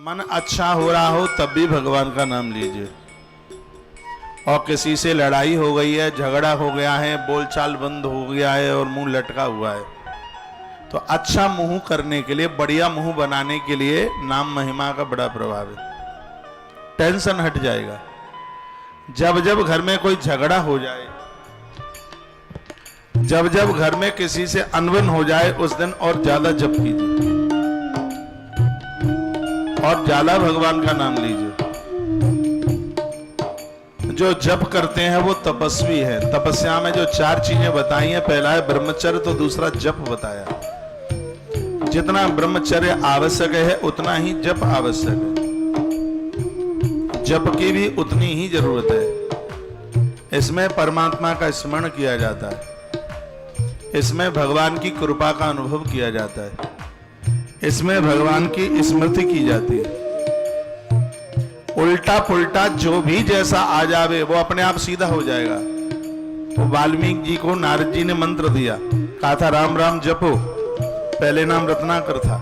मन अच्छा हो रहा हो तब भी भगवान का नाम लीजिए। और किसी से लड़ाई हो गई है, झगड़ा हो गया है, बोलचाल बंद हो गया है और मुंह लटका हुआ है, तो अच्छा मुंह करने के लिए, बढ़िया मुंह बनाने के लिए नाम महिमा का बड़ा प्रभाव है। टेंशन हट जाएगा। जब जब घर में कोई झगड़ा हो जाए, जब जब घर में किसी से अनबन हो जाए, उस दिन और ज्यादा जप कीजिए और ज्यादा भगवान का नाम लीजिए। जो जप करते हैं वो तपस्वी है। तपस्या में जो 4 चीजें बताई हैं, पहला है ब्रह्मचर्य, तो दूसरा जप बताया। जितना ब्रह्मचर्य आवश्यक है उतना ही जप आवश्यक है। जप की भी उतनी ही जरूरत है। इसमें परमात्मा का स्मरण किया जाता है, इसमें भगवान की कृपा का अनुभव किया जाता है, इसमें भगवान की स्मृति की जाती है। उल्टा पुल्टा जो भी जैसा आ जावे वो अपने आप सीधा हो जाएगा। तो वाल्मीकि जी को नारद जी ने मंत्र दिया, कहा था राम राम जपो, पहले नाम रत्नाकर था।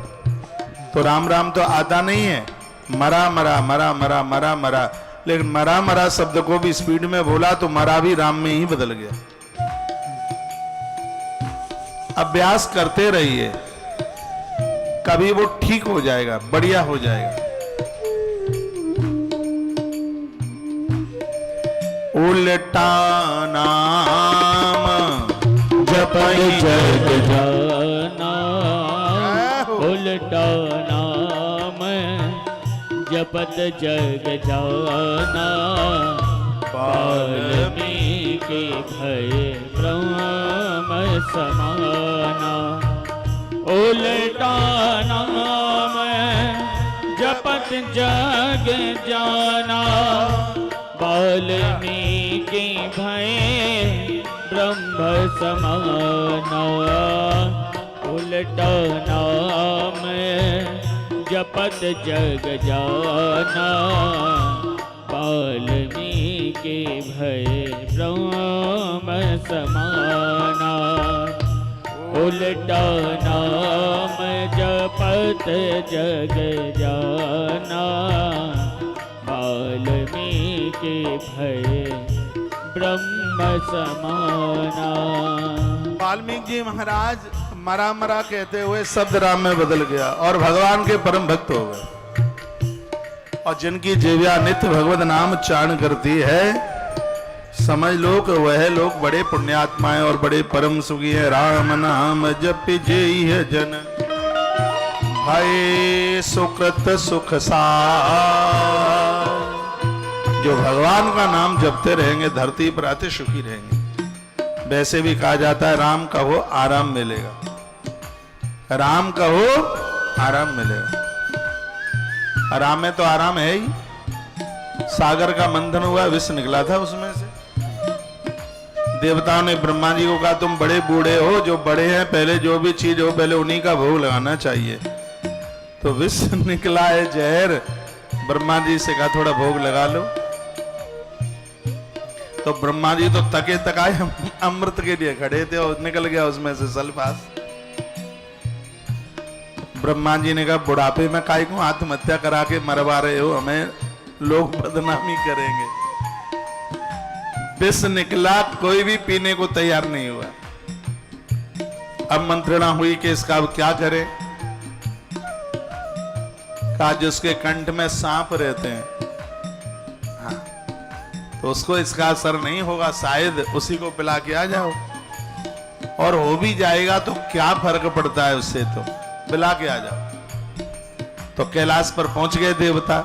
तो राम राम तो आता नहीं है, मरा मरा मरा मरा मरा मरा, लेकिन मरा मरा शब्द को भी स्पीड में बोला तो मरा भी राम में ही बदल गया। अभ्यास करते रहिए, कभी वो ठीक हो जाएगा, बढ़िया हो जाएगा। उल्टा नाम जपई जग जाना, उल्टा नाम जपत जग जाना, वाल्मीकि भय ब्रह्म समाना। उल्टा नाम जपत जग जाना, वाल्मीकि भय ब्रह्म समाना। उल्टा नाम जपत जग जाना, वाल्मीकि भय ब्रह्म समाना। उल्टा नाम जपत जग जाना, वाल्मीकि भय ब्रह्म समाना। वाल्मीकि जी महाराज मरा मरा कहते हुए शब्द राम में बदल गया और भगवान के परम भक्त हो गए। और जिनकी जीव्या नित्य भगवत नाम उच्चारण करती है, समझ लो कि वह लोग बड़े पुण्यात्माएं और बड़े परम सुखी है। राम नाम जप जेहि है जन, भय सुकृत सुख सार। जो भगवान का नाम जपते रहेंगे धरती पर अति सुखी रहेंगे। वैसे भी कहा जाता है राम कहो आराम मिलेगा, राम कहो आराम मिलेगा। राम में तो आराम है ही। सागर का मंथन हुआ, विष निकला था उसमें से। देवताओं ने ब्रह्मा जी को कहा तुम बड़े बूढ़े हो, जो बड़े हैं पहले जो भी चीज हो पहले उन्हीं का भोग लगाना चाहिए। तो विष निकला है जहर, ब्रह्मा जी से कहा थोड़ा भोग लगा लो। तो ब्रह्मा जी तो तके तकाए अमृत के लिए खड़े थे और निकल गया उसमें से सल्फास। ब्रह्मा जी ने कहा बुढ़ापे में काहे को आत्महत्या करा के मरवा रहे हो, हमें लोग बदनामी करेंगे। विष निकला, कोई भी पीने को तैयार नहीं हुआ। अब मंत्रणा हुई कि इसका अब क्या करें। कहा जिसके कंठ में सांप रहते हैं, हाँ, तो उसको इसका असर नहीं होगा, शायद उसी को पिला के आ जाओ। और हो भी जाएगा तो क्या फर्क पड़ता है उससे, तो पिला के आ जाओ। तो कैलाश पर पहुंच गए देवता।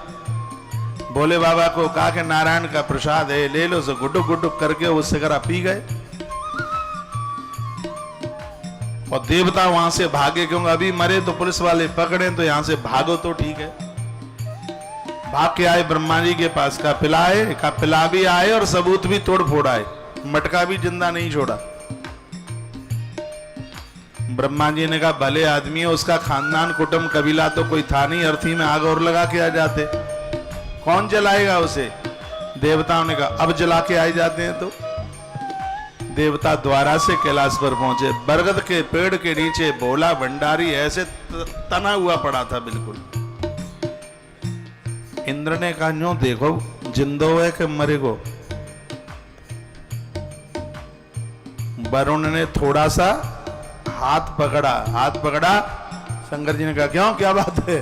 भोले बाबा को कहा कि नारायण का प्रसाद है, ले लो। सो गुड्डुक गुड्डुक करके वो सिगरा पी गए और देवता वहां से भागे, क्योंकि अभी मरे तो पुलिस वाले पकड़े, तो यहां से भागो तो ठीक है। भाग के आए ब्रह्मा जी के पास, का पिलाए, का पिला भी आए और सबूत भी तोड़ फोड़ आए, मटका भी जिंदा नहीं छोड़ा। ब्रह्मा जी ने कहा भले आदमी है, उसका खानदान कुटुंब कबीला तो कोई था नहीं, अर्थी में आग और लगा के आ जाते, कौन जलाएगा उसे। देवताओं ने कहा अब जला के आए जाते हैं। तो देवता द्वारा से कैलाश पर पहुंचे। बरगद के पेड़ के नीचे भोला भंडारी ऐसे तना हुआ पड़ा था बिल्कुल। इंद्र ने कहा न्यों देखो जिंदो है कि मरे को। वरुण ने थोड़ा सा हाथ पकड़ा। शंकर जी ने कहा क्यों, क्या बात है?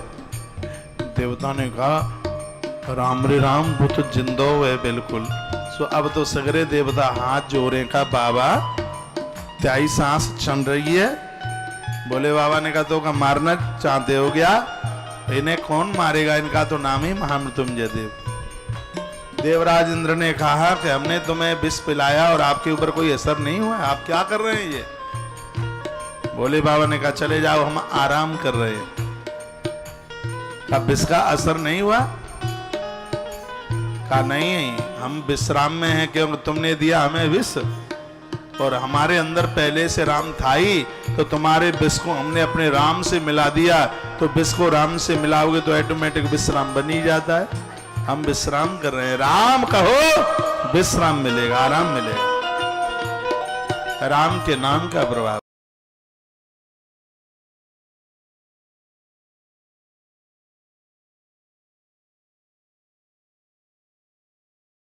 देवता ने कहा राम रे राम, वो तो जिंदो है बिल्कुल। सो अब तो सगरे देवता हाथ जोड़े का बाबा त्याई सांस चल रही है। बोले बाबा ने कहा तो का मारना चाहते हो क्या? इन्हें कौन मारेगा, इनका तो नाम ही महामृत्युंजय देव। देवराज इंद्र ने कहा कि हमने तुम्हें विष पिलाया और आपके ऊपर कोई असर नहीं हुआ, आप क्या कर रहे हैं ये? बोले बाबा ने कहा चले जाओ, हम आराम कर रहे हैं। अब विष का असर नहीं हुआ? कहा नहीं, हम विश्राम में हैं क्योंकि तुमने दिया हमें विष, और हमारे अंदर पहले से राम था ही, तो तुम्हारे विष को हमने अपने राम से मिला दिया। तो विष को राम से मिलाओगे तो ऑटोमेटिक विश्राम बन ही जाता है। हम विश्राम कर रहे हैं, राम कहो विश्राम मिलेगा, आराम मिलेगा। राम के नाम का प्रभाव।